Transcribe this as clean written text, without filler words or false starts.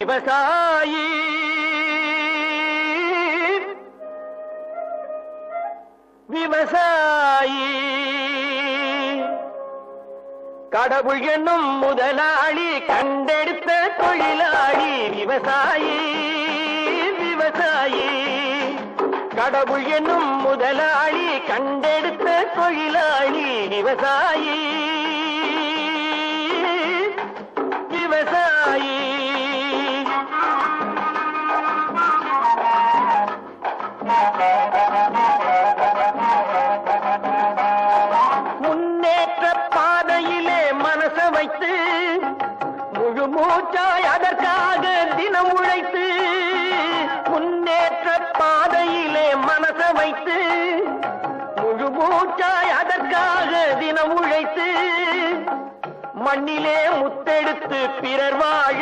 விவசாயி விவசாயி கடவுள் என்னும் முதலாளி கண்டெடுத்த தொழிலாளி விவசாயி விவசாயி கடவுள் என்னும் முதலாளி கண்டெடுத்த தொழிலாளி விவசாயி விவசாயி முன்னேற்ற பாதையிலே மனச வைத்து முழு மூச்சாய் அதற்காக தினம் உழைத்து முன்னேற்ற பாதையிலே மனச வைத்து முழு மூச்சாய் அதற்காக தினம் உழைத்து மண்ணிலே முத்தெடுத்து பிறர் வாழ